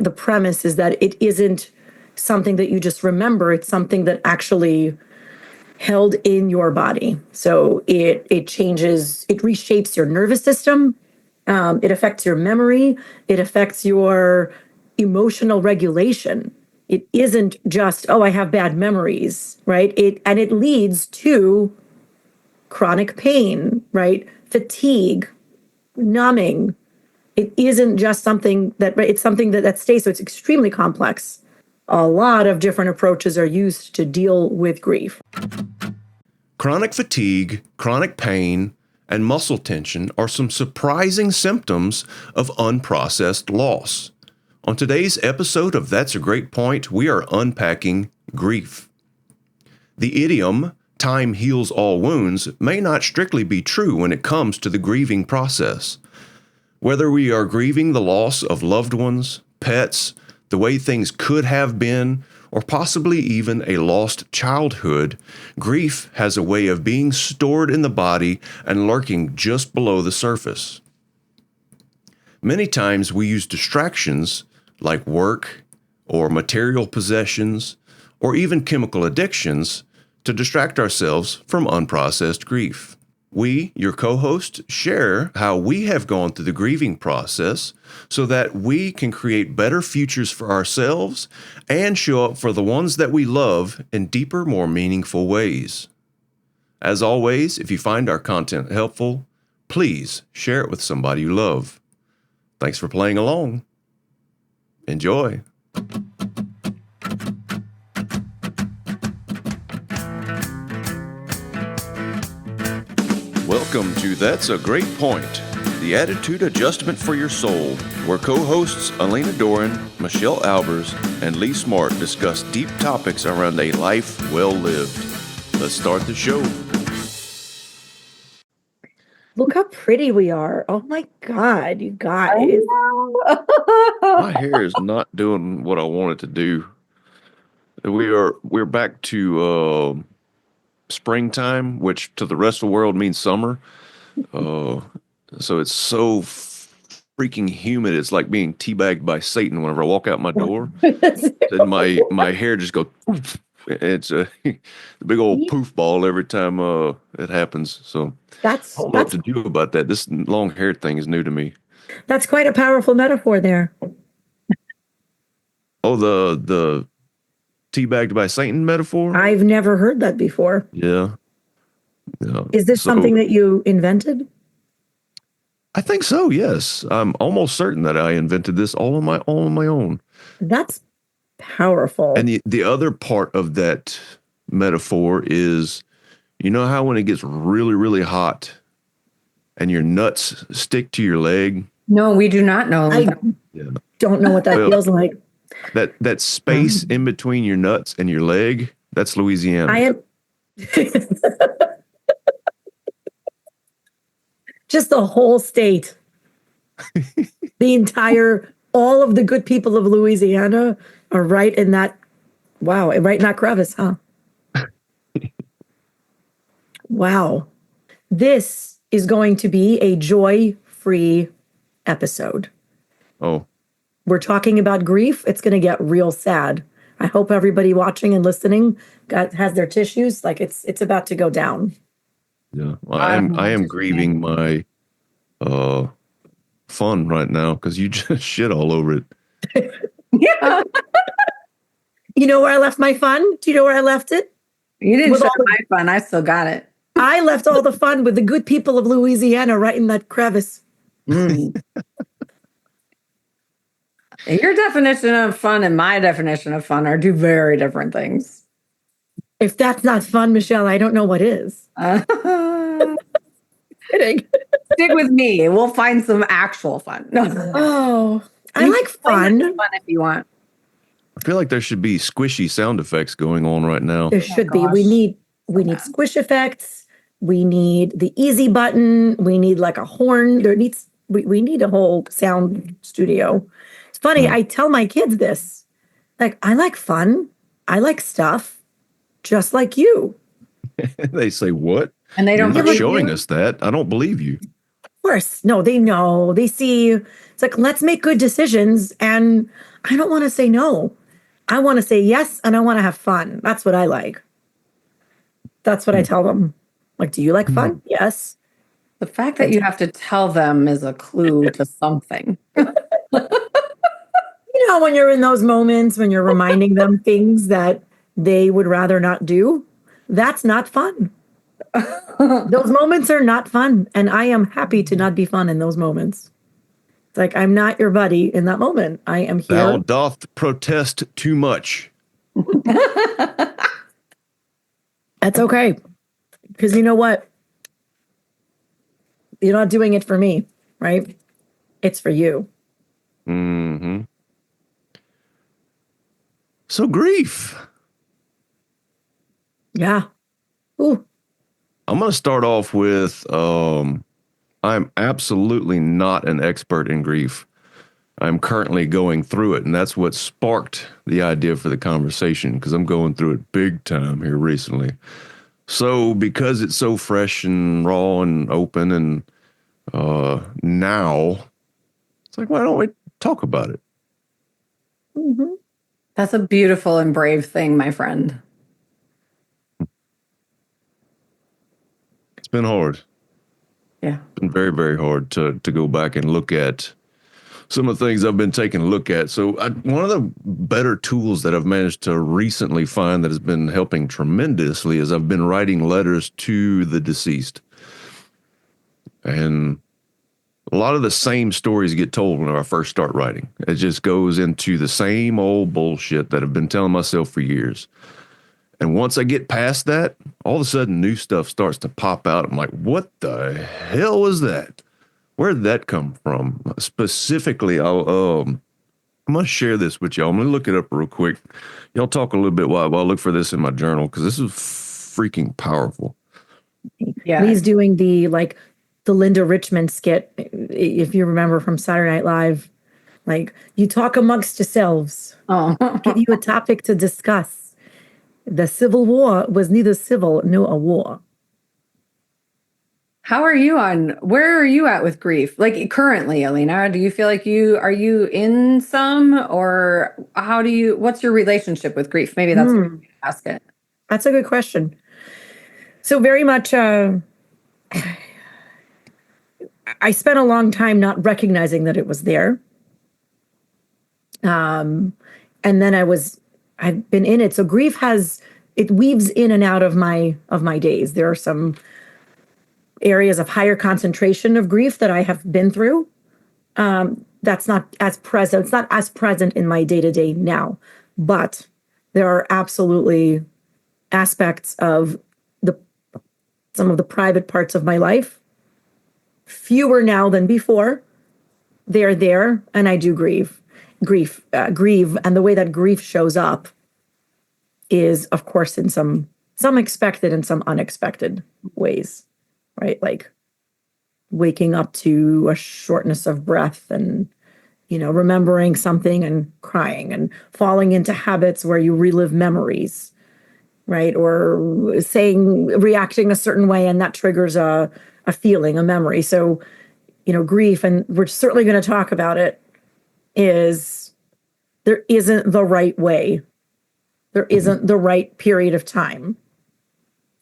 The premise is that it isn't something that you just remember, it's something that actually held in your body. So it changes, it reshapes your nervous system. It affects your memory. It affects your emotional regulation. It isn't just, oh, I have bad memories, right? It leads to chronic pain, right? Fatigue, numbing. It isn't just something that, right? It's something that stays. So it's extremely complex. A lot of different approaches are used to deal with grief. Chronic fatigue, chronic pain, and muscle tension are some surprising symptoms of unprocessed loss. On today's episode of That's a Great Point, we are unpacking grief. The idiom, time heals all wounds, may not strictly be true when it comes to the grieving process. Whether we are grieving the loss of loved ones, pets, the way things could have been, or possibly even a lost childhood, grief has a way of being stored in the body and lurking just below the surface. Many times we use distractions like work or material possessions or even chemical addictions to distract ourselves from unprocessed grief. We, your co-hosts, share how we have gone through the grieving process so that we can create better futures for ourselves and show up for the ones that we love in deeper, more meaningful ways. As always, if you find our content helpful, please share it with somebody you love. Thanks for playing along. Enjoy. Welcome to That's a Great Point, the attitude adjustment for your soul, where co-hosts Elena Doran, Michelle Albers, and Lee Smart discuss deep topics around a life well lived. Let's start the show. Look how pretty we are. Oh my God, you guys. My hair is not doing what I want it to do. We're back to springtime, which to the rest of the world means summer. So it's so freaking humid. It's like being teabagged by Satan whenever I walk out my door. And my hair just goes. It's a big old poof ball every time it happens. So I don't know what to do about that. This long hair thing is new to me. That's quite a powerful metaphor there. Oh, the teabagged by Satan metaphor? I've never heard that before. Yeah. Is this something that you invented? I think so, yes. I'm almost certain that I invented this all on my own. That's powerful. And the other part of that metaphor is, you know how when it gets really, really hot and your nuts stick to your leg? No, we do not know. I don't know what that feels like. That space in between your nuts and your leg, that's Louisiana. Just the whole state. All of the good people of Louisiana are right in that, right in that crevice, huh? Wow. This is going to be a joy-free episode. Oh. We're talking about grief. It's going to get real sad. I hope everybody watching and listening has their tissues. Like it's about to go down. Yeah, well, I am grieving my fun right now because you just shit all over it. Yeah. You know where I left my fun? Do you know where I left it? You didn't share my fun. I still got it. I left all the fun with the good people of Louisiana right in that crevice. Mm. Your definition of fun and my definition of fun are two very different things. If that's not fun, Michelle, I don't know what is. Kidding. Stick with me. We'll find some actual fun. Oh, I like fun. Fun if you want. I feel like there should be squishy sound effects going on right now. There should be. We need squish effects. We need the easy button. We need like a horn. We need a whole sound studio. It's funny. I tell my kids this. Like, I like fun. I like stuff just like you. They say, what? And they don't You're not showing us that. I don't believe you. course. No, they know. They see. It's like, let's make good decisions. And I don't want to say no. I want to say yes, and I want to have fun. That's what I like. That's what I tell them. Like, do you like fun? Yes. The fact that you have to tell them is a clue to something. You know, when you're in those moments, when you're reminding them things that they would rather not do, that's not fun. Those moments are not fun. And I am happy to not be fun in those moments. It's like, I'm not your buddy in that moment. I am Thou here. doth protest too much. That's okay. Because you know what? You're not doing it for me, right? It's for you. Mm-hmm. So grief. Yeah. Ooh. I'm going to start off with I'm absolutely not an expert in grief. I'm currently going through it, and that's what sparked the idea for the conversation, because I'm going through it big time here recently. So because it's so fresh and raw and open and now, it's like, why don't we talk about it? Mhm. That's a beautiful and brave thing, my friend. It's been hard. Yeah. It's been very, very hard to go back and look at some of the things I've been taking a look at. So one of the better tools that I've managed to recently find that has been helping tremendously is I've been writing letters to the deceased. And a lot of the same stories get told when I first start writing. It just goes into the same old bullshit that I've been telling myself for years. And once I get past that, all of a sudden new stuff starts to pop out. I'm like, what the hell was that? Where did that come from? Specifically, I'm going to share this with y'all. I'm going to look it up real quick. Y'all talk a little bit while I look for this in my journal, because this is freaking powerful. Yeah. Lee's doing the Linda Richmond skit, if you remember from Saturday Night Live. Like, you talk amongst yourselves. Oh. Give you a topic to discuss. The Civil War was neither civil nor a war. Where are you at with grief? Like currently, Alina, do you feel like are you in some, or what's your relationship with grief? Maybe that's what you ask it. That's a good question. So very much, I spent a long time not recognizing that it was there. And then I've been in it. So grief it weaves in and out of my days. There are some areas of higher concentration of grief that I have been through. That's not as present. It's not as present in my day-to-day now, but there are absolutely aspects of some of the private parts of my life, fewer now than before. They're there, and I do grieve, and the way that grief shows up is, of course, in some expected and some unexpected ways, right? Like waking up to a shortness of breath, and remembering something and crying, and falling into habits where you relive memories, right? Or reacting a certain way, and that triggers a feeling, a memory. So, grief, and we're certainly going to talk about it, is there isn't the right way. There isn't the right period of time.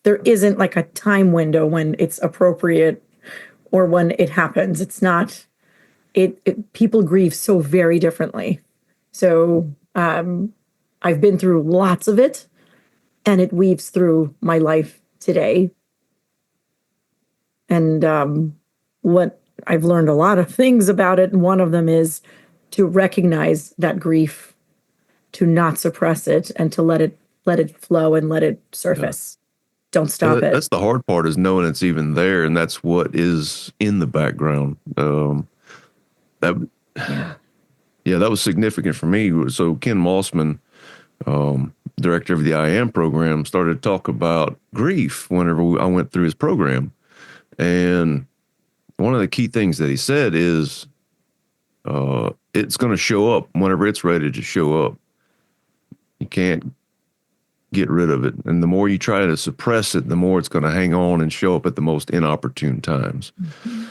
There isn't like a time window when it's appropriate or when it happens. It's not, people grieve so very differently. So, I've been through lots of it, and it weaves through my life today. And what I've learned a lot of things about it, and one of them is to recognize that grief, to not suppress it, and to let it flow and let it surface. Don't stop it. That's the hard part, is knowing it's even there, and that's what is in the background. That was significant for me. So Ken Mossman, director of the IAM program, started to talk about grief whenever I went through his program. And one of the key things that he said is it's going to show up whenever it's ready to show up. You can't get rid of it. And the more you try to suppress it, the more it's going to hang on and show up at the most inopportune times. Mm-hmm.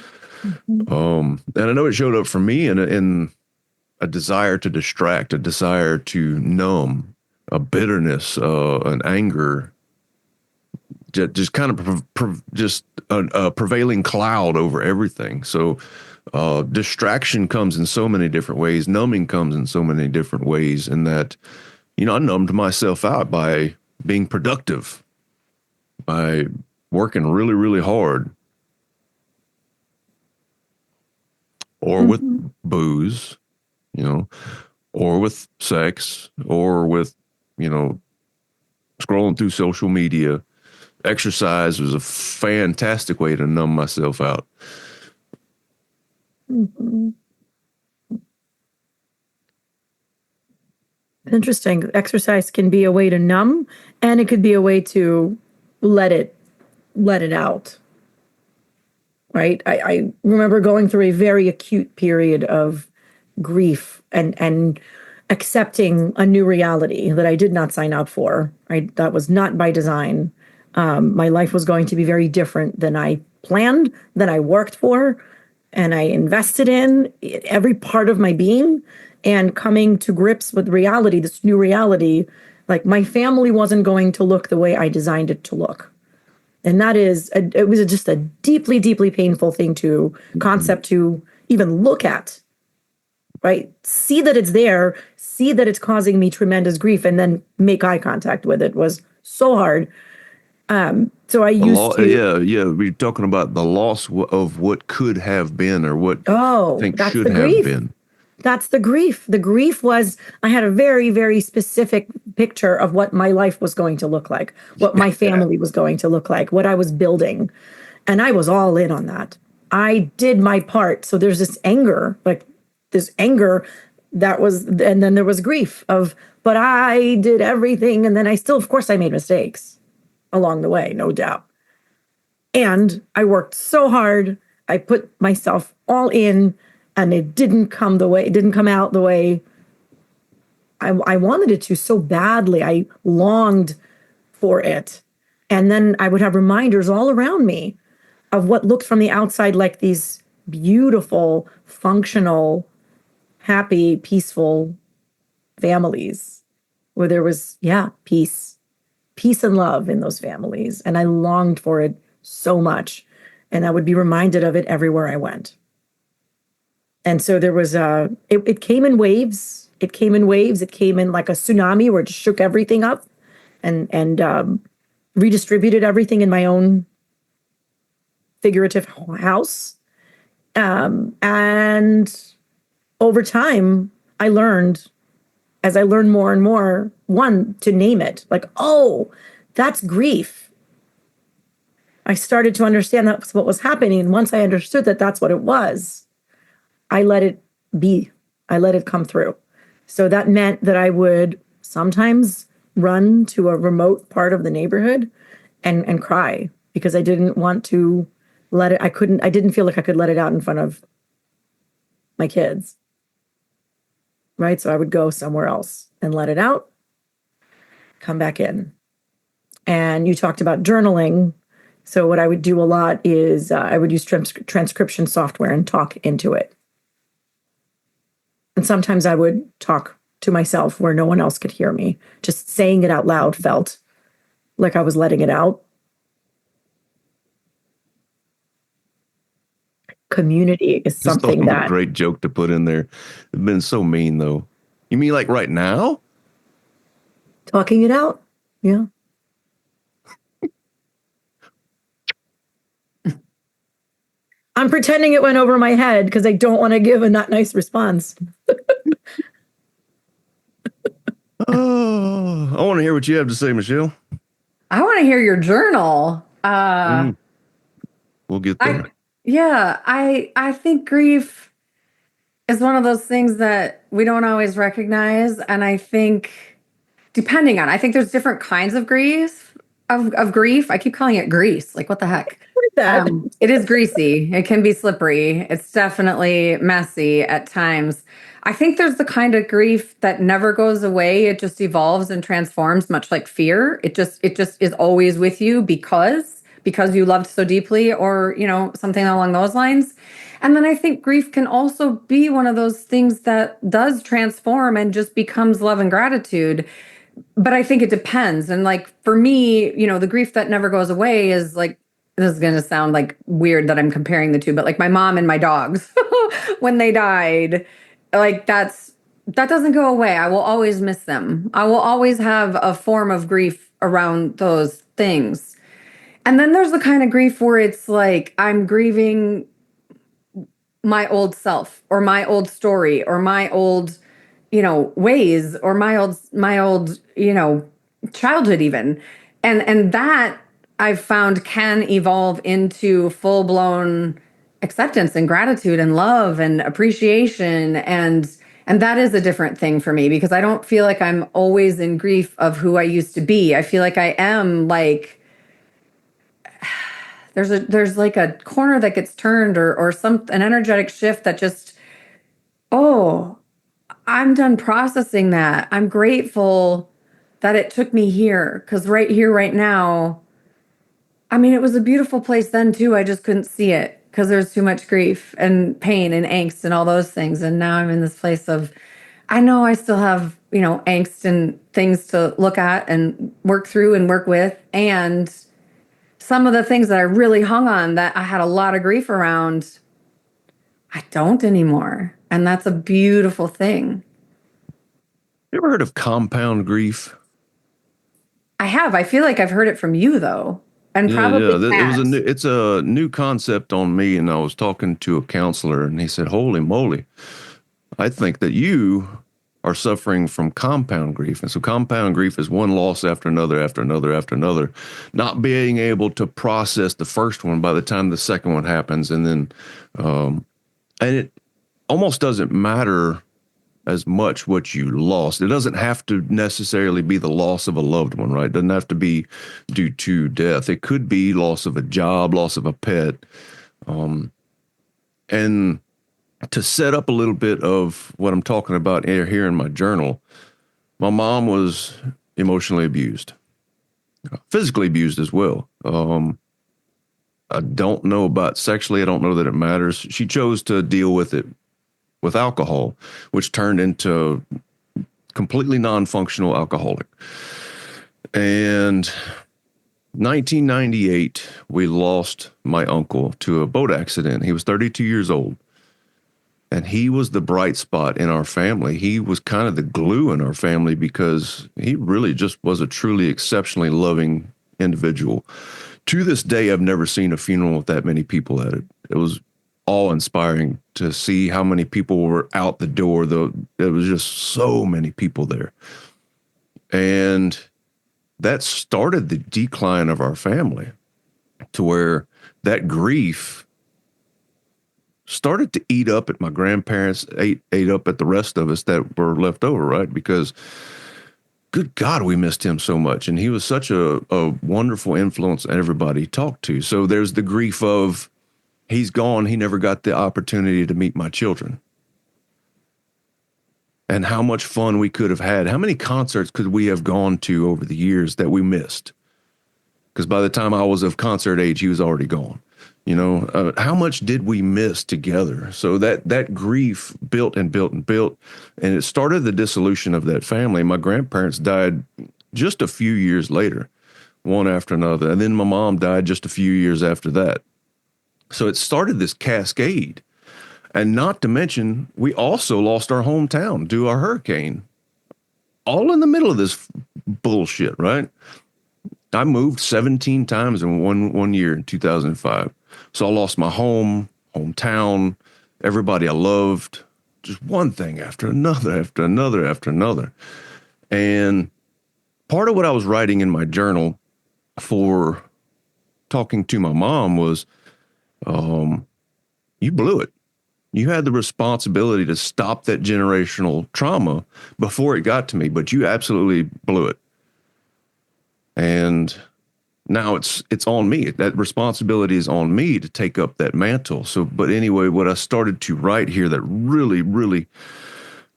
Mhm. And I know it showed up for me in a desire to distract, a desire to numb, a bitterness, an anger, just kind of just a prevailing cloud over everything. So distraction comes in so many different ways. Numbing comes in so many different ways. And that, I numbed myself out by being productive, by working really, really hard, or with Mhm. booze, you know, or with sex, or with, you know, scrolling through social media. Exercise was a fantastic way to numb myself out. Mhm. Interesting. Exercise can be a way to numb, and it could be a way to let it let it out. Right. I remember going through a very acute period of grief and accepting a new reality that I did not sign up for. Right. That was not by design. My life was going to be very different than I planned, than I worked for, and I invested in every part of my being. And coming to grips with reality, this new reality, like my family wasn't going to look the way I designed it to look. And it was just a deeply, deeply painful thing to concept to even look at, right? See that it's there, see that it's causing me tremendous grief, and then make eye contact with it was so hard. So I used to, Yeah, yeah. We're talking about the loss of what could have been, or what I oh, think that's should the have grief. been. That's the grief. The grief was I had a very, very specific picture of what my life was going to look like, what my Yeah. family was going to look like, what I was building. And I was all in on that. I did my part. So there's this anger, like this anger that was, and then there was grief of, but I did everything. And then I still, of course, I made mistakes along the way, no doubt. And I worked so hard. I put myself all in, and it didn't come the way, it didn't come out the way I wanted it to so badly. I longed for it. And then I would have reminders all around me of what looked from the outside like these beautiful, functional, happy, peaceful families where there was, yeah, peace and love in those families. And I longed for it so much. And I would be reminded of it everywhere I went. And so there was it came in waves. It came in waves. It came in like a tsunami where it just shook everything up and redistributed everything in my own figurative house. And over time, I learned, as I learned more and more, one, to name it like, oh, that's grief. I started to understand that's what was happening. And once I understood that that's what it was, I let it be. I let it come through. So that meant that I would sometimes run to a remote part of the neighborhood and cry because I didn't want to let it, I didn't feel like I could let it out in front of my kids. Right. So I would go somewhere else and let it out, come back in. And you talked about journaling. So what I would do a lot is I would use transcription software and talk into it. And sometimes I would talk to myself where no one else could hear me. Just saying it out loud felt like I was letting it out. Community is Just thought something of a that great joke to put in there. It's been so mean though. You mean like right now? talking it out. Yeah. I'm pretending it went over my head because I don't want to give a not nice response. Oh, I want to hear what you have to say, Michelle. I want to hear your journal. We'll get I there. yeah, I think grief is one of those things that we don't always recognize, and I think I think there's different kinds of grief. I keep calling it grease. Like what the heck? That. It is greasy. It can be slippery. It's definitely messy at times. I think there's the kind of grief that never goes away. It just evolves and transforms, much like fear. It just is always with you because you loved so deeply, or something along those lines. And then I think grief can also be one of those things that does transform and just becomes love and gratitude. But I think it depends. And like for me, the grief that never goes away is like, this is going to sound like weird that I'm comparing the two, but like my mom and my dogs when they died, like that doesn't go away. I will always miss them. I will always have a form of grief around those things. And then there's the kind of grief where it's like I'm grieving my old self or my old story or my old ways or my old childhood even, and that I've found can evolve into full-blown acceptance and gratitude and love and appreciation, and that is a different thing for me because I don't feel like I'm always in grief of who I used to be. I feel like I am like there's like a corner that gets turned or an energetic shift that just, oh, I'm done processing that. I'm grateful that it took me here because right here, right now, I mean, it was a beautiful place then too. I just couldn't see it because there's too much grief and pain and angst and all those things. And now I'm in this place of, I know I still have, angst and things to look at and work through and work with. And some of the things that I really hung on that I had a lot of grief around, I don't anymore. And that's a beautiful thing. You ever heard of compound grief? I have. I feel like I've heard it from you though. And Yeah, probably yeah. Kat. It's a new concept on me, and I was talking to a counselor, and he said, "Holy moly, I think that you are suffering from compound grief." And so, compound grief is one loss after another, after another, after another, not being able to process the first one by the time the second one happens, and then, and it almost doesn't matter as much what you lost. It doesn't have to necessarily be the loss of a loved one, right? It doesn't have to be due to death. It could be loss of a job, loss of a pet. And to set up a little bit of what I'm talking about here in my journal, my mom was emotionally abused, physically abused as well. I don't know about sexually. I don't know that it matters. She chose to deal with it with alcohol, which turned into completely non-functional alcoholic. And 1998, we lost my uncle to a boat accident. He was 32 years old. And he was the bright spot in our family. He was kind of the glue in our family because he really just was a truly exceptionally loving individual. To this day, I've never seen a funeral with that many people at it. It was awe-inspiring to see how many people were out the door, though. There was just so many people there. And that started the decline of our family to where that grief started to eat up at my grandparents, ate up at the rest of us that were left over, right? Because good God, we missed him so much. And he was such a wonderful influence on everybody he talked to. So there's the grief of he's gone. He never got the opportunity to meet my children. And how much fun we could have had. How many concerts could we have gone to over the years that we missed? Because by the time I was of concert age, he was already gone. How much did we miss together? So that grief built and built and built, and it started the dissolution of that family. My grandparents died just a few years later, one after another, and then my mom died just a few years after that. So it started this cascade, and not to mention, we also lost our hometown due to a hurricane, all in the middle of this bullshit, right? I moved 17 times in one year in 2005. So I lost my hometown, everybody I loved, just one thing after another, after another, after another. And part of what I was writing in my journal for talking to my mom was, you blew it. You had the responsibility to stop that generational trauma before it got to me, but you absolutely blew it. And now it's on me. That responsibility is on me to take up that mantle. So, but anyway, what I started to write here that really, really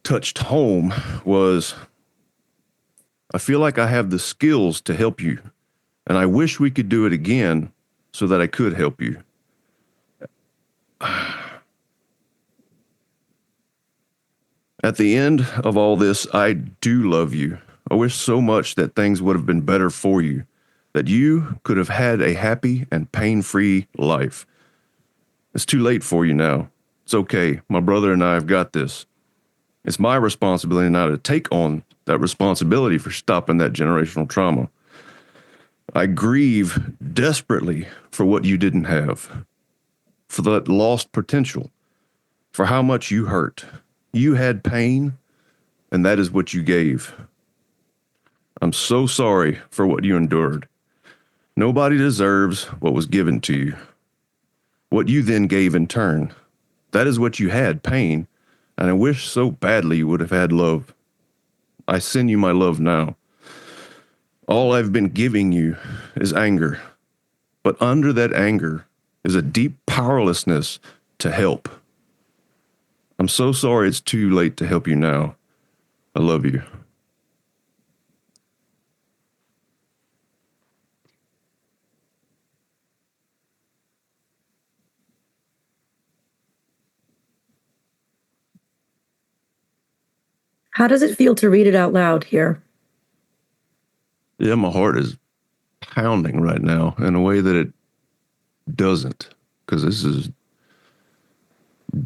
touched home was, I feel like I have the skills to help you, and I wish we could do it again so that I could help you. At the end of all this, I do love you. I wish so much that things would have been better for you, that you could have had a happy and pain-free life. It's too late for you now. It's okay. My brother and I have got this. It's my responsibility now to take on that responsibility for stopping that generational trauma. I grieve desperately for what you didn't have, for that lost potential, for how much you hurt. You had pain, and that is what you gave. I'm so sorry for what you endured. Nobody deserves what was given to you. What you then gave in turn. That is what you had, pain, and I wish so badly you would have had love. I send you my love now. All I've been giving you is anger, but under that anger is a deep powerlessness to help. I'm so sorry it's too late to help you now. I love you. How does it feel to read it out loud here? Yeah, my heart is pounding right now in a way that it doesn't, because this is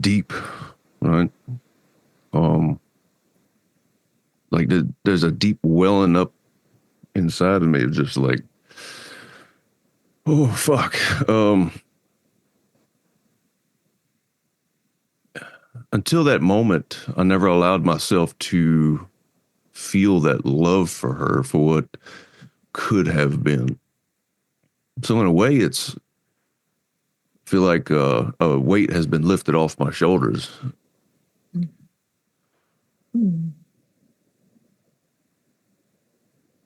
deep, right? Um, like there's a deep welling up inside of me, just like, oh fuck. Until that moment, I never allowed myself to feel that love for her for what could have been. So in a way, it's feel like a weight has been lifted off my shoulders. And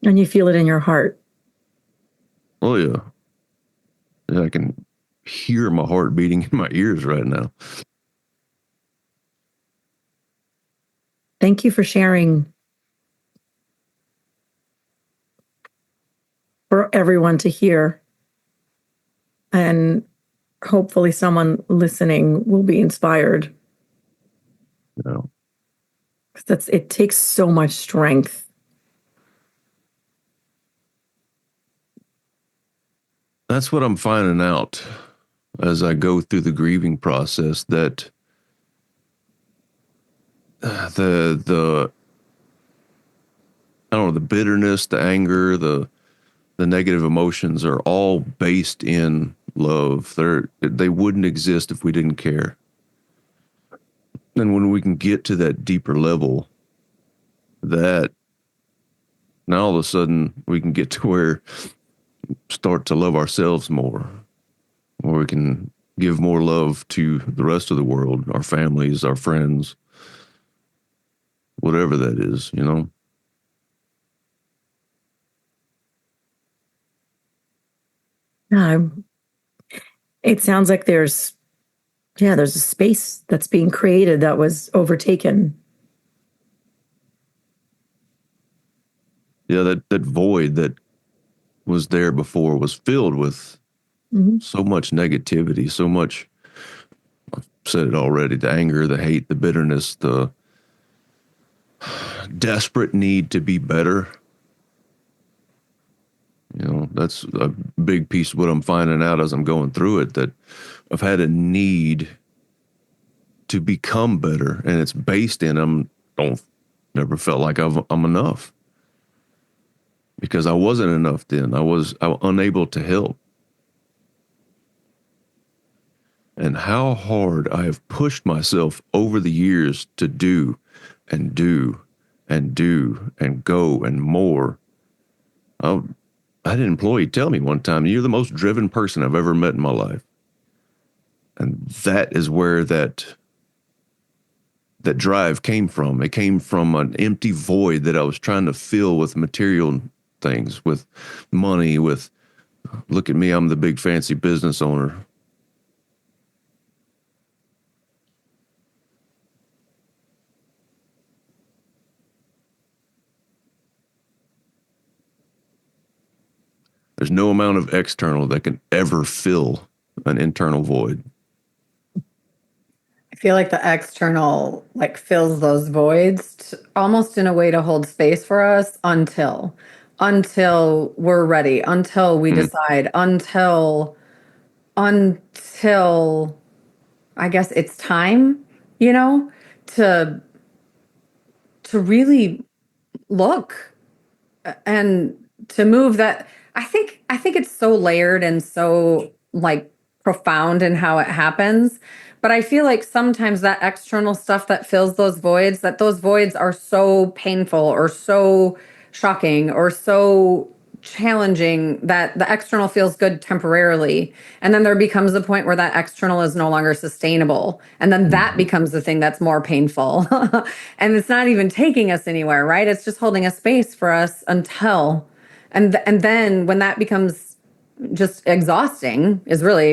you feel it in your heart. Oh yeah, yeah, I can hear my heart beating in my ears right now. Thank you for sharing, for everyone to hear. And hopefully someone listening will be inspired. You know, It takes so much strength. that's what I'm finding out as I go through the grieving process, that the I don't know, the bitterness, the anger, the negative emotions are all based in love. They wouldn't exist if we didn't care. And when we can get to that deeper level, that now all of a sudden we can get to where start to love ourselves more, or we can give more love to the rest of the world, our families, our friends, whatever that is, you know. Um, it sounds like there's a space that's being created that was overtaken. Yeah, that void that was there before was filled with Mhm. so much negativity, so much, I've said it already, the anger, the hate, the bitterness, the desperate need to be better. You know, that's a big piece of what I'm finding out as I'm going through it, that I've had a need to become better, and it's based in don't never felt like I'm enough, because I wasn't enough then. I was unable to help. And how hard I have pushed myself over the years to do and do and do and go and more. I, I had an employee tell me one time, "You're the most driven person I've ever met in my life." And that is where that drive came from. It came from an empty void that I was trying to fill with material things, with money, with, look at me, I'm the big fancy business owner. There's no amount of external that can ever fill an internal void. feel like the external like fills those voids almost in a way to hold space for us until we're ready, until we decide, until I guess it's time, you know, to really look and to move that. I think it's so layered and so like profound in how it happens, but I feel like sometimes that external stuff that fills those voids, that those voids are so painful or so shocking or so challenging that the external feels good temporarily, and then there becomes a point where that external is no longer sustainable, and then that becomes the thing that's more painful. And it's not even taking us anywhere, right? It's just holding a space for us until, and then when that becomes just exhausting is really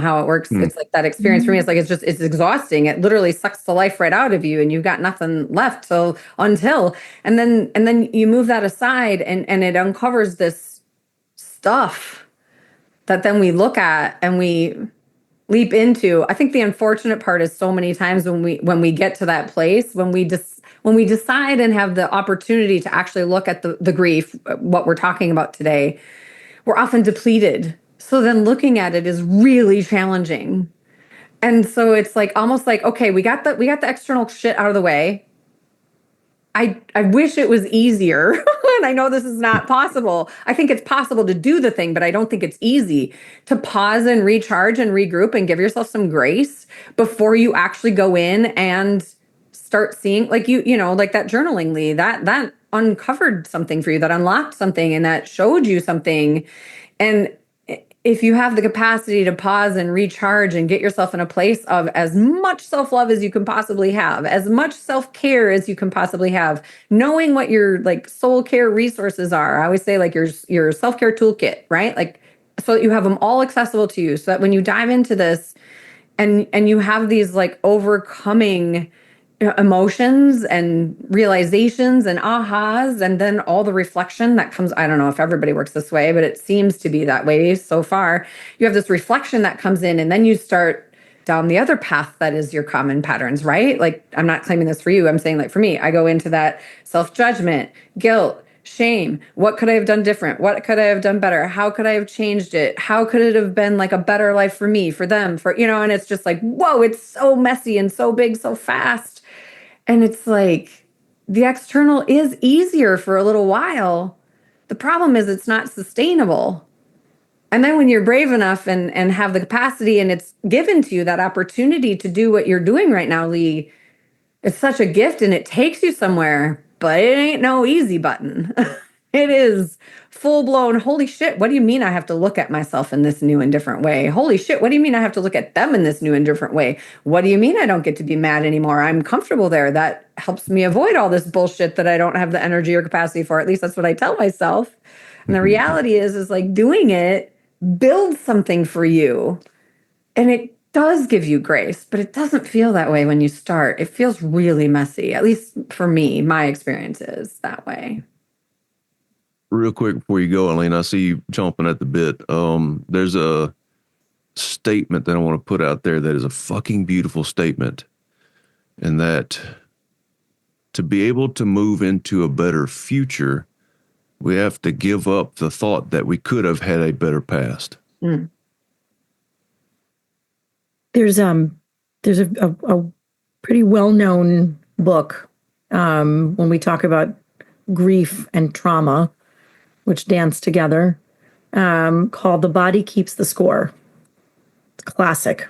how it works. It's like that experience for me. It's like it's exhausting. It literally sucks the life right out of you, and you've got nothing left. So until, and then you move that aside, and it uncovers this stuff that then we look at and we leap into. I think the unfortunate part is so many times when we get to that place, when we decide and have the opportunity to actually look at the grief, what we're talking about today, we're often depleted. So then looking at it is really challenging. And so it's like almost like, okay, we got the external shit out of the way. I wish it was easier. And I know this is not possible. I think it's possible to do the thing, but I don't think it's easy to pause and recharge and regroup and give yourself some grace before you actually go in and start seeing, like you know, like that journaling, Lee, that uncovered something for you, that unlocked something, and that showed you something. And if you have the capacity to pause and recharge and get yourself in a place of as much self-love as you can possibly have, as much self-care as you can possibly have, knowing what your like soul care resources are. I always say like your self-care toolkit, right? Like so that you have them all accessible to you, so that when you dive into this and you have these like overcoming emotions and realizations and ahas, and then all the reflection that comes. I don't know if everybody works this way, but it seems to be that way so far. You have this reflection that comes in, and then you start down the other path that is your common patterns, right? Like, I'm not claiming this for you. I'm saying, like, for me, I go into that self-judgment, guilt, shame. What could I have done different? What could I have done better? How could I have changed it? How could it have been like a better life for me, for them, for, you know, and it's just like, whoa, it's so messy and so big, so fast. And it's like the external is easier for a little while. The problem is it's not sustainable. And then when you're brave enough and have the capacity and it's given to you that opportunity to do what you're doing right now, Lee, it's such a gift and it takes you somewhere, but it ain't no easy button. It is full blown, holy shit, what do you mean I have to look at myself in this new and different way? Holy shit, what do you mean I have to look at them in this new and different way? What do you mean I don't get to be mad anymore? I'm comfortable there. That helps me avoid all this bullshit that I don't have the energy or capacity for. At least that's what I tell myself. And the reality is like doing it builds something for you. And it does give you grace, but it doesn't feel that way when you start. It feels really messy. At least for me, my experience is that way. Real quick before you go, Eileen, I see you chomping at the bit. There's a statement that I want to put out there that is a fucking beautiful statement, and that to be able to move into a better future, we have to give up the thought that we could have had a better past. Mm. There's a pretty well-known book when we talk about grief and trauma, which dance together, called The Body Keeps the Score. It's a classic.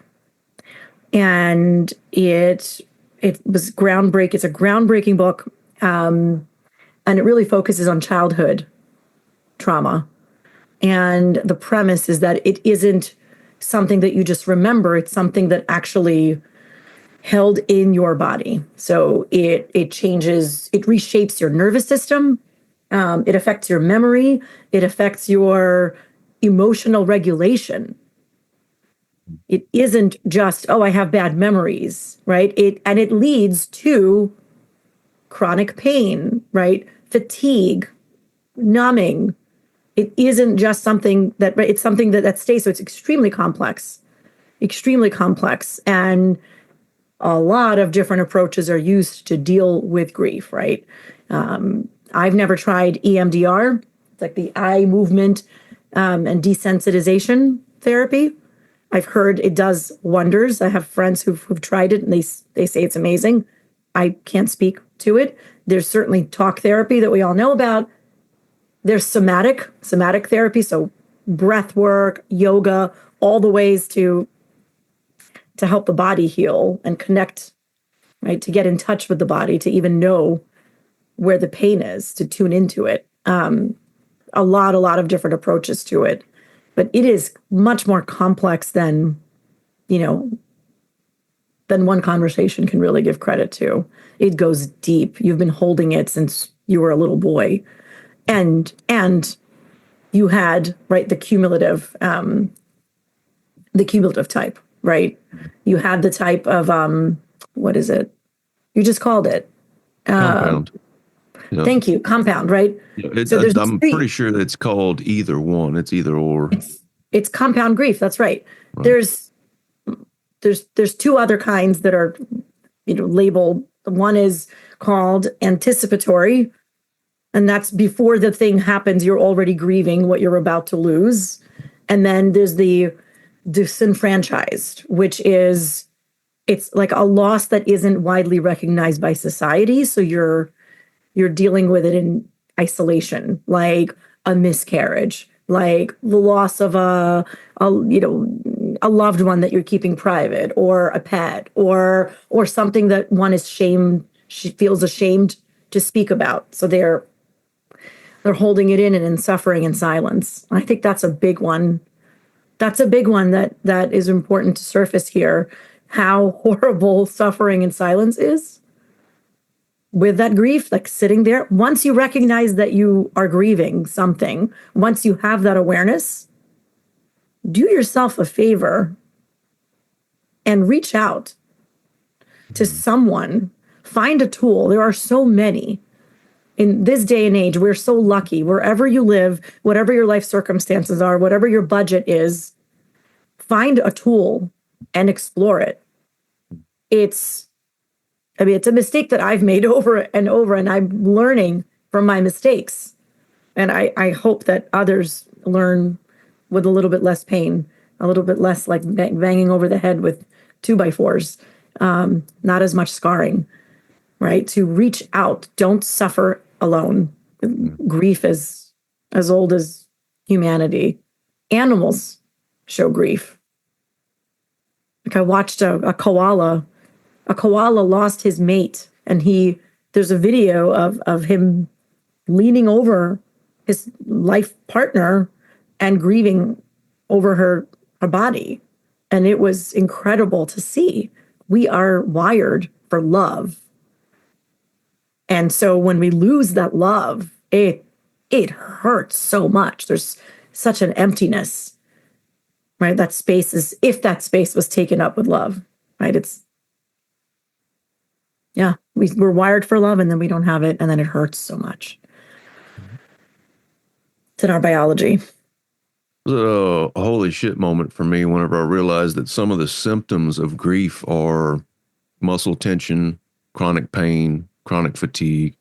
And it was groundbreaking. It's a groundbreaking book. And it really focuses on childhood trauma. And the premise is that it isn't something that you just remember, it's something that actually held in your body. So it changes, it reshapes your nervous system. It affects your memory. It affects your emotional regulation. It isn't just, oh, I have bad memories, right? It leads to chronic pain, right? Fatigue, numbing. It isn't just something that, right? It's something that stays. So it's extremely complex. And a lot of different approaches are used to deal with grief, right? I've never tried EMDR. It's like the eye movement and desensitization therapy. I've heard it does wonders. I have friends who've tried it and they say it's amazing. I can't speak to it. There's certainly talk therapy that we all know about. There's somatic therapy, so breath work, yoga, all the ways to help the body heal and connect, right? To get in touch with the body, to even know where the pain is, to tune into it. A lot of different approaches to it, but it is much more complex than, you know, than one conversation can really give credit to. It goes deep. You've been holding it since you were a little boy, and you had, right, the cumulative type, right? You had the type of what is it? You just called it. Compound. Yeah. Thank you, compound, right? Yeah, So there's I'm three. pretty sure it's called either one. It's either or. It's compound grief. That's right. There's two other kinds that are, you know, labeled. One is called anticipatory, and that's before the thing happens. You're already grieving what you're about to lose. And then there's the disenfranchised, which is, it's like a loss that isn't widely recognized by society. So you're dealing with it in isolation, like a miscarriage, like the loss of a you know, a loved one that you're keeping private, or a pet, or something that one is she feels ashamed to speak about. So they're holding it in suffering in silence. I think that's a big one. That's a big one that is important to surface here. How horrible suffering in silence is with that grief, like sitting there. Once you recognize that you are grieving something, once you have that awareness, do yourself a favor and reach out to someone. Find a tool. There are so many. In this day and age, we're so lucky. Wherever you live, whatever your life circumstances are, whatever your budget is, find a tool and explore it. It's a mistake that I've made over and over, and I'm learning from my mistakes. And I hope that others learn with a little bit less pain, a little bit less like banging over the head with 2x4s, not as much scarring, right? To reach out. Don't suffer alone. Grief is as old as humanity. Animals show grief. Like I watched a koala. A koala lost his mate, and there's a video of him leaning over his life partner and grieving over her body. And it was incredible to see. We are wired for love. And so when we lose that love, it hurts so much. There's such an emptiness, right? That space is, if that space was taken up with love, right? We're wired for love, and then we don't have it, and then it hurts so much. It's in our biology. It was a holy shit moment for me whenever I realized that some of the symptoms of grief are muscle tension, chronic pain, chronic fatigue.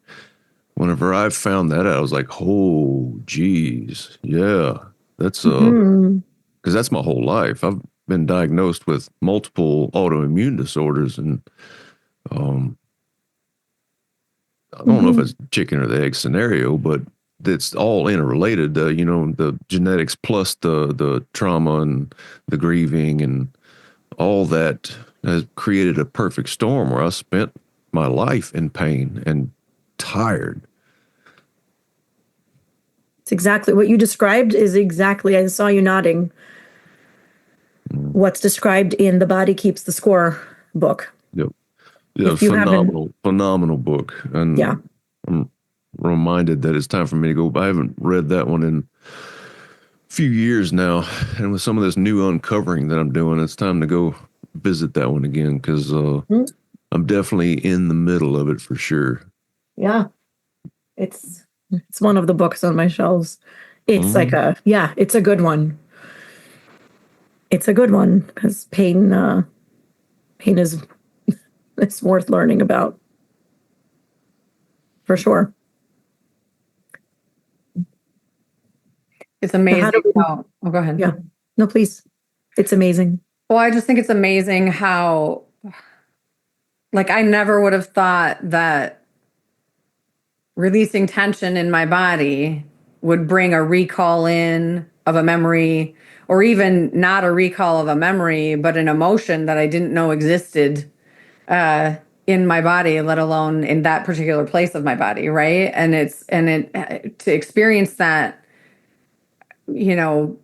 Whenever I found that out, I was like, oh, geez. Yeah, that's because that's my whole life. I've been diagnosed with multiple autoimmune disorders, and I don't know if it's chicken or the egg scenario, but it's all interrelated. You know, the genetics plus the trauma and the grieving and all that has created a perfect storm where I spent my life in pain and tired. It's exactly what you described. Is exactly, I saw you nodding. What's described in the Body Keeps the Score book. Yep. Yeah, If you haven't- phenomenal book. And Yeah. I'm reminded that it's time for me to go. I haven't read that one in a few years now. And with some of this new uncovering that I'm doing, it's time to go visit that one again, because I'm definitely in the middle of it for sure. Yeah. It's one of the books on my shelves. It's like it's a good one. It's a good one because pain is it's worth learning about. For sure. It's So how do amazing we, how, oh, go ahead. yeah, no, please. It's amazing. Well, I just think it's amazing how, like, I never would have thought that releasing tension in my body would bring a recall in of a memory, or even not a recall of a memory, but an emotion that I didn't know existed in my body, let alone in that particular place of my body, right? To experience that, you know,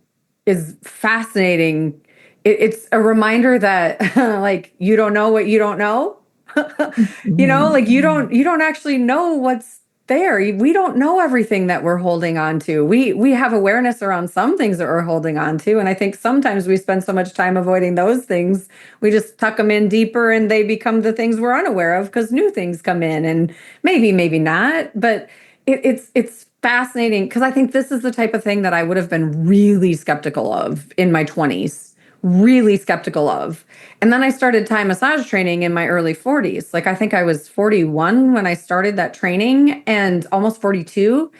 is fascinating. It's a reminder that like you don't know what you don't know. Like you don't actually know what's there. We don't know everything that we're holding on to. We have awareness around some things that we're holding on to, and I think sometimes we spend so much time avoiding those things, we just tuck them in deeper and they become the things we're unaware of because new things come in, and maybe not, but it's fascinating because I think this is the type of thing that I would have been really skeptical of in my 20s, really skeptical of. And then I started Thai massage training in my early 40s. Like I think I was 41 when I started that training and almost 42.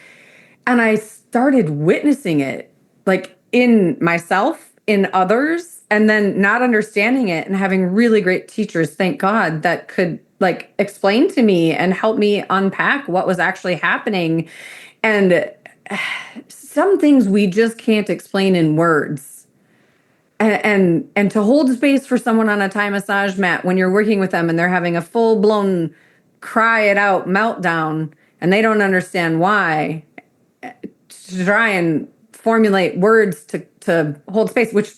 And I started witnessing it like in myself, in others, and then not understanding it and having really great teachers, thank God, that could like explain to me and help me unpack what was actually happening. And some things we just can't explain in words. And to hold space for someone on a Thai massage mat when you're working with them and they're having a full blown cry it out meltdown and they don't understand why, to try and formulate words to hold space, which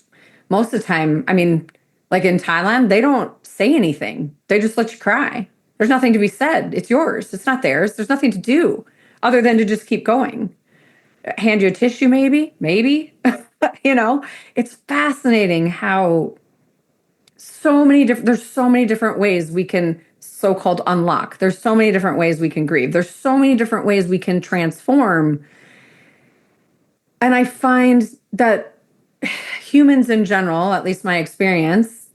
most of the time, I mean, like in Thailand, they don't say anything. They just let you cry. There's nothing to be said. It's yours. It's not theirs. There's nothing to do other than to just keep going. Hand you a tissue, maybe. It's fascinating how there's so many different ways we can so-called unlock. There's so many different ways we can grieve. There's so many different ways we can transform. And I find that humans in general, at least my experience,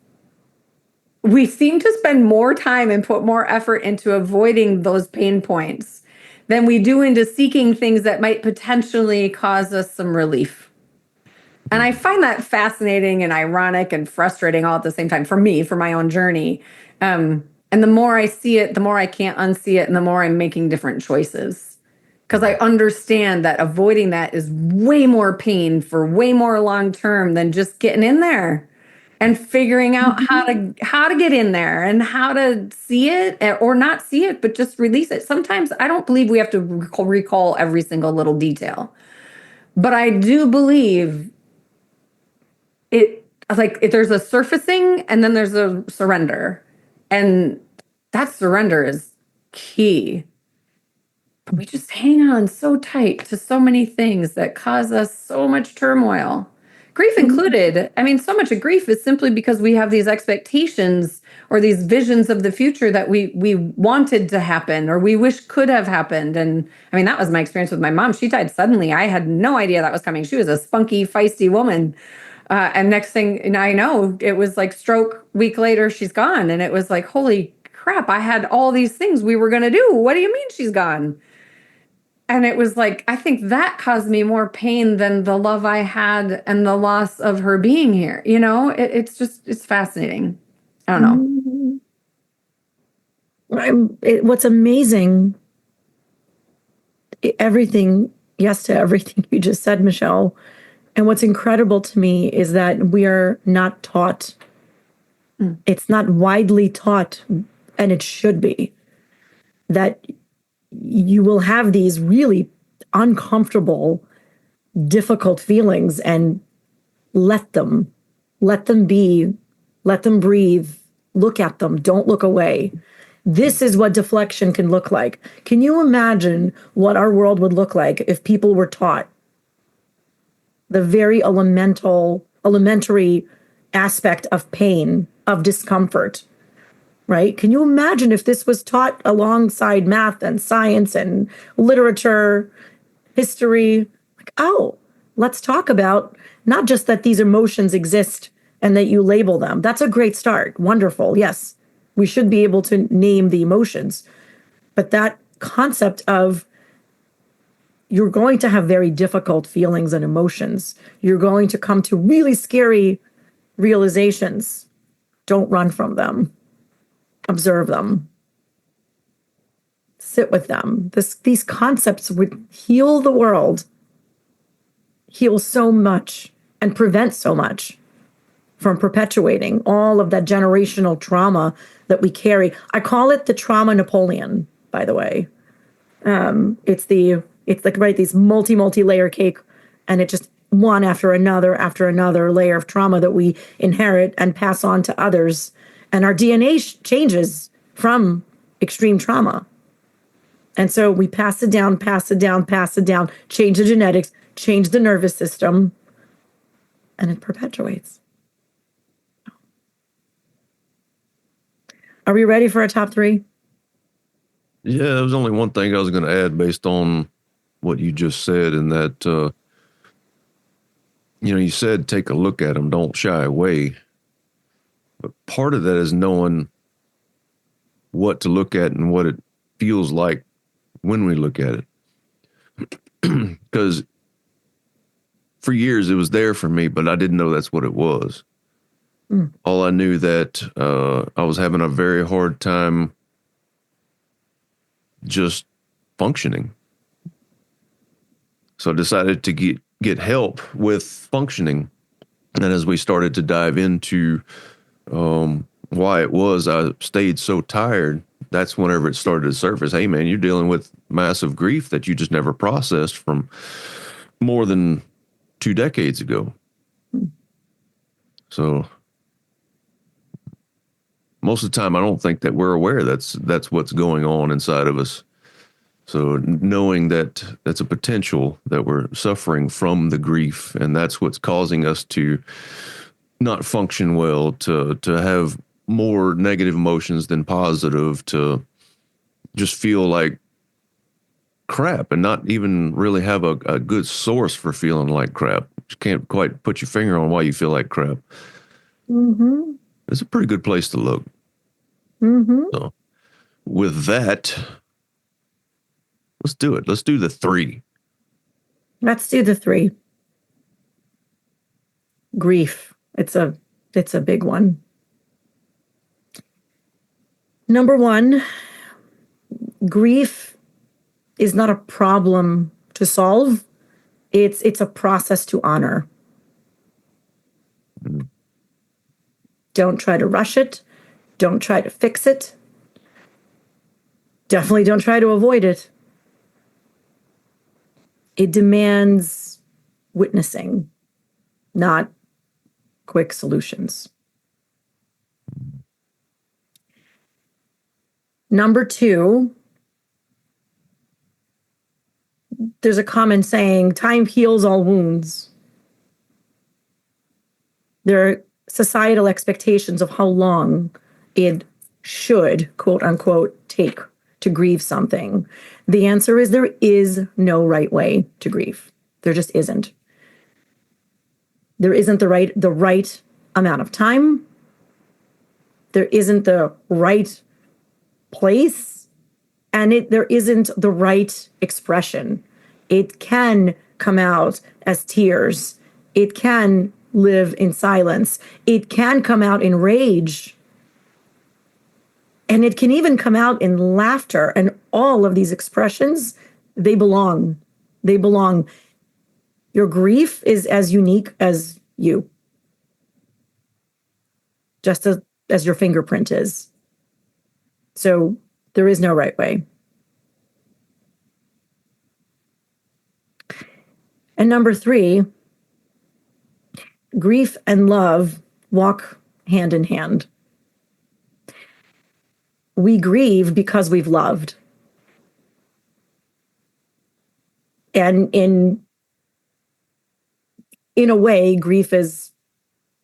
we seem to spend more time and put more effort into avoiding those pain points than we do into seeking things that might potentially cause us some relief. And I find that fascinating and ironic and frustrating all at the same time for me, for my own journey. And the more I see it, the more I can't unsee it, and the more I'm making different choices. Because I understand that avoiding that is way more pain for way more long term than just getting in there and figuring out how to get in there and how to see it or not see it, but just release it. Sometimes I don't believe we have to recall every single little detail, but I do believe there's a surfacing and then there's a surrender, and that surrender is key. But we just hang on so tight to so many things that cause us so much turmoil, grief included. I mean, so much of grief is simply because we have these expectations or these visions of the future that we wanted to happen or we wish could have happened. And I mean, that was my experience with my mom. She died suddenly. I had no idea that was coming. She was a spunky, feisty woman. And next thing I know, it was like stroke, week later, she's gone. And it was like, holy crap, I had all these things we were going to do. What do you mean she's gone? And it was like, I think that caused me more pain than the love I had and the loss of her being here. It's fascinating. I don't know. What's amazing, everything, yes to everything you just said, Michelle. And what's incredible to me is that we are not taught. It's not widely taught, and it should be, that you will have these really uncomfortable, difficult feelings and let them be, let them breathe, look at them, don't look away. This is what deflection can look like. Can you imagine what our world would look like if people were taught the very elementary aspect of pain, of discomfort, right? Can you imagine if this was taught alongside math and science and literature, history? Like, oh, let's talk about not just that these emotions exist and that you label them. That's a great start. Wonderful. Yes, We should be able to name the emotions. But that concept of you're going to have very difficult feelings and emotions. You're going to come to really scary realizations. Don't run from them. Observe them. Sit with them. These concepts would heal the world, heal so much, and prevent so much from perpetuating all of that generational trauma that we carry. I call it the trauma Napoleon, by the way. It's like, right, these multi-layer cake, and it just one after another layer of trauma that we inherit and pass on to others. And our DNA changes from extreme trauma. And so we pass it down, change the genetics, change the nervous system, and it perpetuates. Are we ready for our top three? Yeah, there was only one thing I was going to add based on what you just said, and that, you said take a look at them, don't shy away. But part of that is knowing what to look at and what it feels like when we look at it. Because for years it was there for me, but I didn't know that's what it was. All I knew that I was having a very hard time just functioning. So I decided to get help with functioning. And as we started to dive into why it was I stayed so tired, that's whenever it started to surface. Hey, man, you're dealing with massive grief that you just never processed from more than 2 decades ago. So most of the time, I don't think that we're aware that's what's going on inside of us. So knowing that that's a potential that we're suffering from the grief, and that's what's causing us to not function well, to have more negative emotions than positive, to just feel like crap and not even really have a good source for feeling like crap. You can't quite put your finger on why you feel like crap. Mm-hmm. It's a pretty good place to look. Mm-hmm. So with that, let's do it. Let's do the 3. Let's do the 3. Grief. It's a big one. Number 1, grief is not a problem to solve. It's a process to honor. Don't try to rush it. Don't try to fix it. Definitely don't try to avoid it. It demands witnessing, not quick solutions. Number 2, there's a common saying, time heals all wounds. There are societal expectations of how long it should, quote unquote, take to grieve something. The answer is there is no right way to grieve. There just isn't. There isn't the right amount of time. There isn't the right place, and there isn't the right expression. It can come out as tears. It can live in silence. It can come out in rage. And it can even come out in laughter. And all of these expressions, they belong. They belong. Your grief is as unique as you, just as your fingerprint is. So there is no right way. And number 3, grief and love walk hand in hand. We grieve because we've loved. And in a way, grief is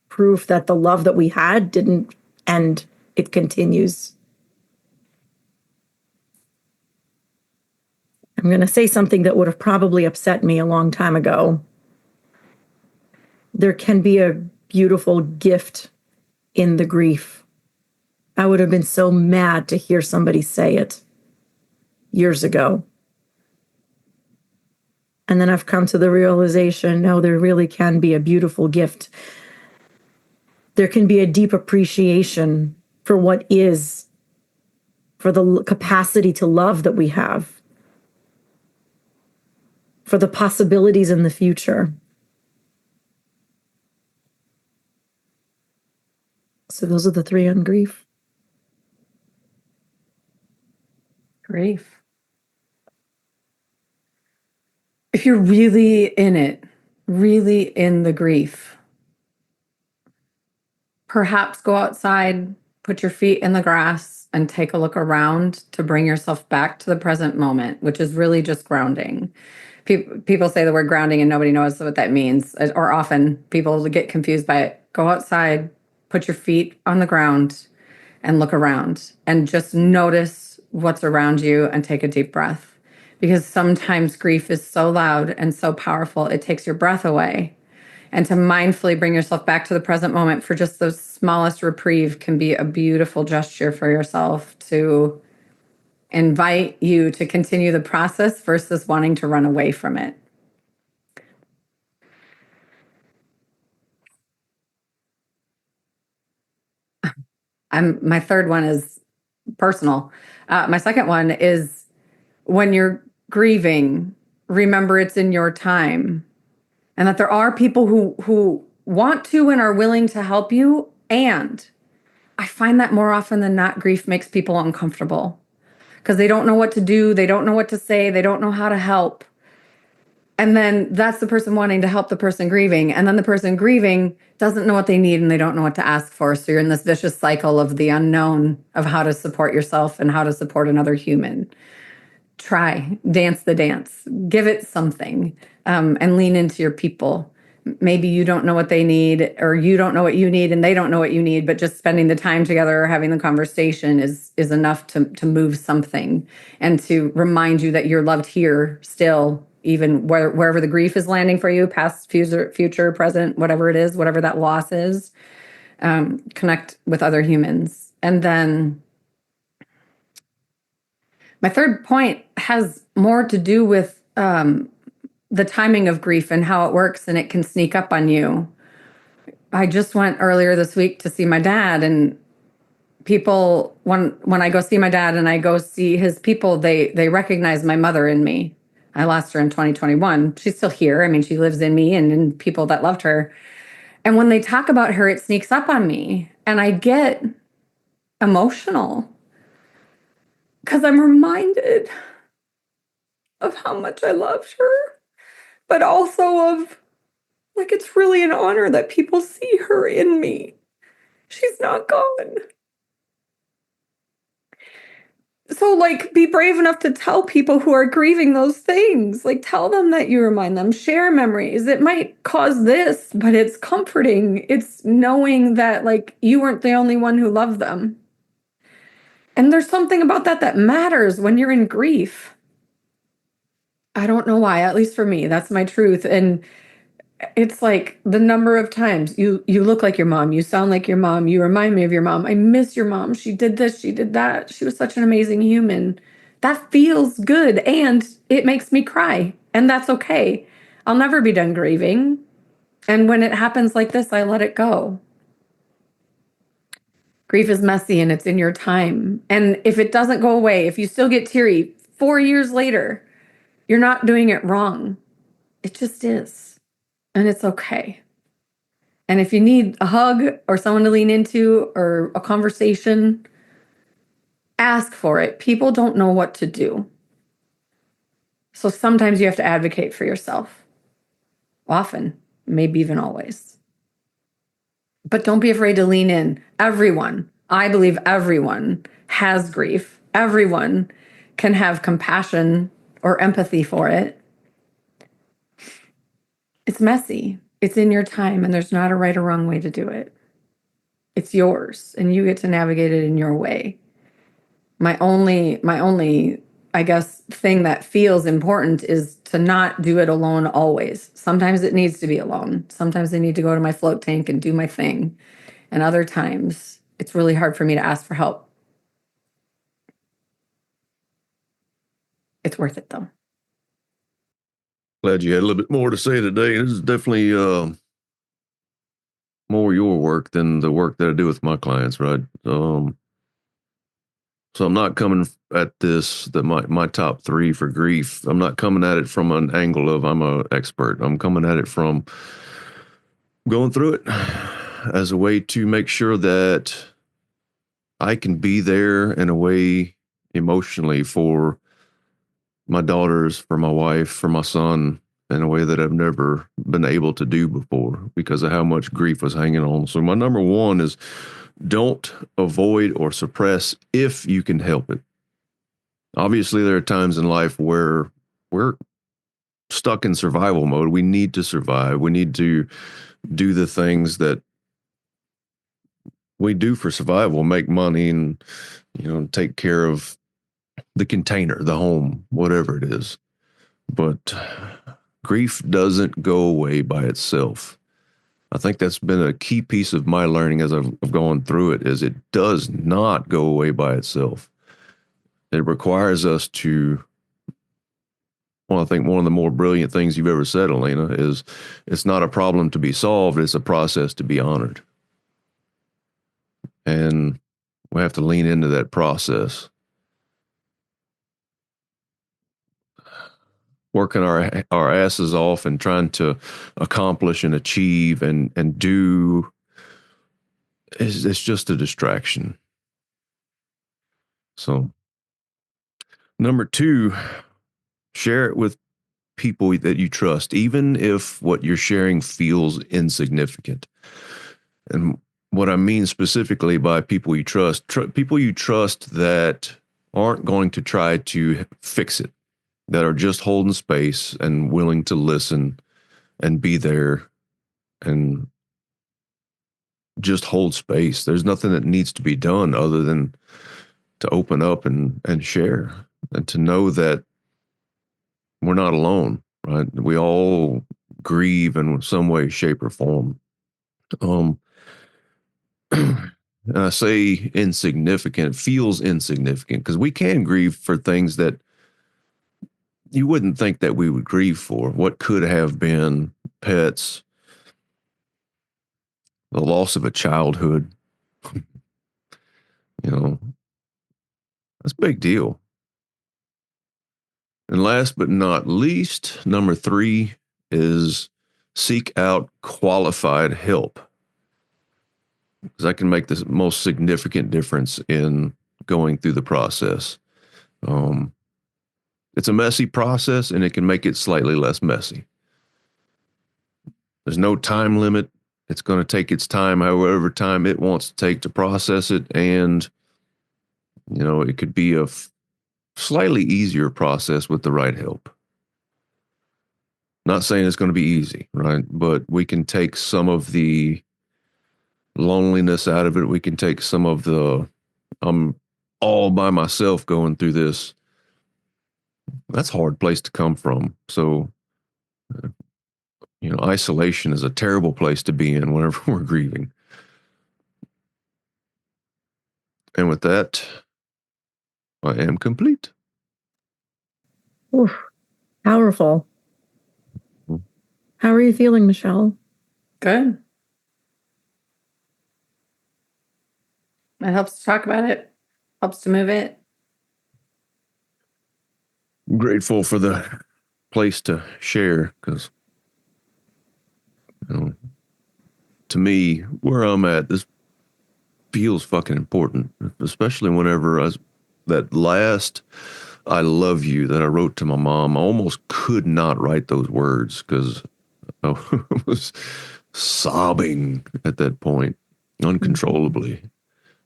proof that the love that we had didn't end. It continues. I'm going to say something that would have probably upset me a long time ago. There can be a beautiful gift in the grief. I would have been so mad to hear somebody say it years ago. And then I've come to the realization, no, there really can be a beautiful gift. There can be a deep appreciation for what is, for the capacity to love that we have, for the possibilities in the future. So those are the three on grief. Grief. If you're really in it, really in the grief, perhaps go outside, put your feet in the grass, and take a look around to bring yourself back to the present moment, which is really just grounding. People say the word grounding and nobody knows what that means, or often people get confused by it. Go outside, put your feet on the ground, and look around and just notice what's around you and take a deep breath. Because sometimes grief is so loud and so powerful, it takes your breath away. And to mindfully bring yourself back to the present moment for just the smallest reprieve can be a beautiful gesture for yourself to invite you to continue the process versus wanting to run away from it. My third one is personal. My second one is when you're grieving, remember it's in your time, and that there are people who want to and are willing to help you. And I find that more often than not, grief makes people uncomfortable because they don't know what to do, they don't know what to say, they don't know how to help. And then that's the person wanting to help the person grieving. And then the person grieving doesn't know what they need and they don't know what to ask for. So you're in this vicious cycle of the unknown of how to support yourself and how to support another human. Try, dance the dance, give it something, and lean into your people. Maybe you don't know what they need, or you don't know what you need and they don't know what you need, but just spending the time together or having the conversation is enough to move something and to remind you that you're loved here still, even wherever the grief is landing for you, past, future, present, whatever it is, whatever that loss is. Connect with other humans. And then my third point has more to do with the timing of grief and how it works, and it can sneak up on you. I just went earlier this week to see my dad, and people, when I go see my dad and I go see his people, they recognize my mother in me. I lost her in 2021. She's still here. I mean, she lives in me and in people that loved her. And when they talk about her, it sneaks up on me, and I get emotional because I'm reminded of how much I loved her, but also of, like, it's really an honor that people see her in me. She's not gone. So, like, be brave enough to tell people who are grieving those things. Like, tell them that you remind them, share memories. It might cause this, but it's comforting. It's knowing that, like, you weren't the only one who loved them. And there's something about that matters when you're in grief. I don't know why, at least for me, that's my truth. And it's like the number of times you look like your mom, you sound like your mom, you remind me of your mom, I miss your mom, she did this, she did that, she was such an amazing human. That feels good, and it makes me cry, and that's okay. I'll never be done grieving. And when it happens like this, I let it go. Grief is messy and it's in your time. And if it doesn't go away, if you still get teary 4 years later, you're not doing it wrong. It just is. And it's okay. And if you need a hug or someone to lean into or a conversation, ask for it. People don't know what to do. So sometimes you have to advocate for yourself. Often, maybe even always. But don't be afraid to lean in. Everyone, I believe everyone has grief. Everyone can have compassion or empathy for it. It's messy. It's in your time, and there's not a right or wrong way to do it. It's yours, and you get to navigate it in your way. My only, I guess, thing that feels important is to not do it alone always. Sometimes it needs to be alone. Sometimes I need to go to my float tank and do my thing. And other times it's really hard for me to ask for help. It's worth it though. Glad you had a little bit more to say today. This is definitely more your work than the work that I do with my clients, right? So I'm not coming at this, that my top three for grief. I'm not coming at it from an angle of I'm an expert. I'm coming at it from going through it as a way to make sure that I can be there in a way emotionally for my daughters, for my wife, for my son, in a way that I've never been able to do before because of how much grief was hanging on. So my number one is don't avoid or suppress if you can help it. Obviously, there are times in life where we're stuck in survival mode. We need to survive. We need to do the things that we do for survival, make money and, take care of the container, the home, whatever it is. But grief doesn't go away by itself. I think that's been a key piece of my learning as I've gone through it is it does not go away by itself. It requires us to, well, I think one of the more brilliant things you've ever said, Elena, is it's not a problem to be solved, it's a process to be honored. And we have to lean into that process. Working our asses off and trying to accomplish and achieve and do is it's just a distraction. So number two, share it with people that you trust, even if what you're sharing feels insignificant. And what I mean specifically by people you trust, people you trust that aren't going to try to fix it, that are just holding space and willing to listen and be there and just hold space. There's nothing that needs to be done other than to open up and share and to know that we're not alone, right? We all grieve in some way, shape, or form. Um, and I say insignificant, feels insignificant because we can grieve for things that you wouldn't think that we would grieve for. What could have been pets, the loss of a childhood, that's a big deal. And last but not least, number three is seek out qualified help because that can make the most significant difference in going through the process. Um, it's a messy process and it can make it slightly less messy. There's no time limit. It's going to take its time, however time it wants to take to process it. And, it could be a slightly easier process with the right help. Not saying it's going to be easy, right? But we can take some of the loneliness out of it. We can take some of the, I'm all by myself going through this. That's a hard place to come from. So, isolation is a terrible place to be in whenever we're grieving. And with that, I am complete. Oof, powerful. How are you feeling, Michelle? Good. It helps to talk about it, helps to move it. I'm grateful for the place to share because, to me, where I'm at, this feels fucking important, especially whenever that last I love you that I wrote to my mom. I almost could not write those words because I was sobbing at that point uncontrollably.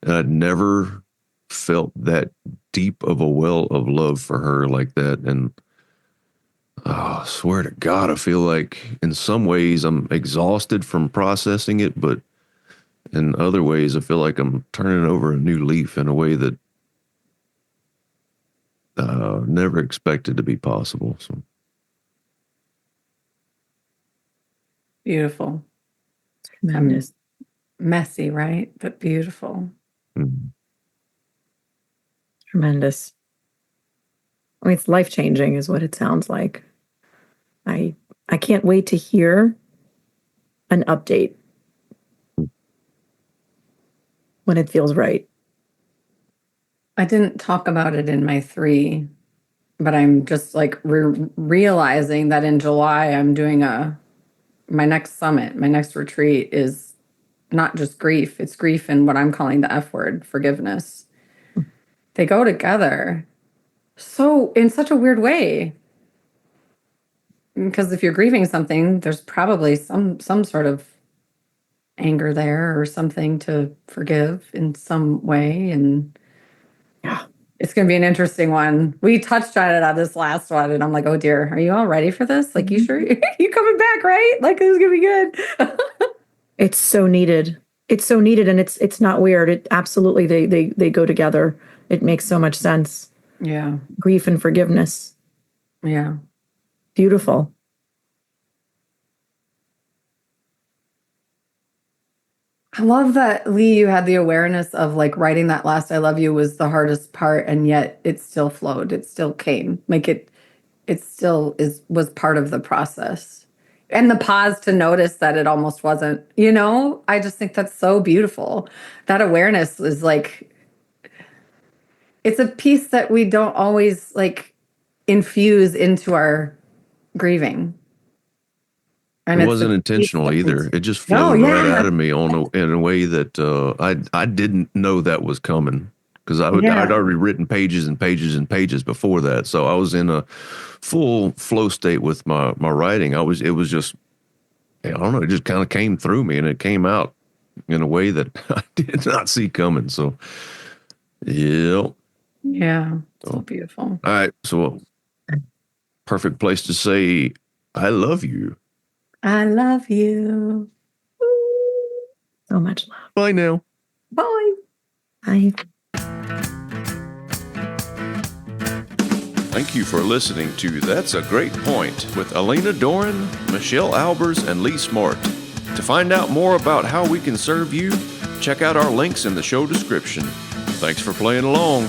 And I'd never felt that deep of a well of love for her like that. And I swear to God, I feel like in some ways I'm exhausted from processing it, but in other ways, I feel like I'm turning over a new leaf in a way that never expected to be possible. So Beautiful. Tremendous. Messy, right? But beautiful. Mhm. Tremendous. I mean, it's life-changing is what it sounds like. I I can't wait to hear an update when it feels right. I didn't talk about it in my 3, but I'm just like realizing that in July I'm doing my next summit, my next retreat is not just grief, it's grief and what I'm calling the F word, forgiveness. They go together so in such a weird way. Because if you're grieving something, there's probably some sort of anger there or something to forgive in some way. And Yeah. it's going to be an interesting one. We touched on it on this last one, and I'm like, oh dear, are you all ready for this? Like, you sure you coming back, right? Like, this is going to be good. It's so needed. It's so needed, and it's not weird. It absolutely they go together. It makes so much sense. Yeah. Grief and forgiveness. Yeah. Beautiful. I love that, Lee, you had the awareness of like writing that last I love you was the hardest part, and yet it still flowed. It still came. Like it still was part of the process. And the pause to notice that it almost wasn't, I just think that's so beautiful. That awareness is like it's a piece that we don't always like infuse into our grieving. It And it's the wasn't piece intentional that we, either. It just oh flowed right out yeah. of me in a way that I didn't know that was coming because I'd Yeah. already written pages and pages and pages before that. So I was in a full flow state with my writing. It was just, I don't know, it just kind of came through me and it came out in a way that I did not see coming. So, yeah. Yeah. So So, beautiful. all right. So, perfect place to say, I love you. I love you. So much love. Bye now. Bye. Bye. Thank you for listening to That's a Great Point with Elena Doran, Michelle Albers, and Lee Smart. To find out more about how we can serve you, check out our links in the show description. Thanks for playing along.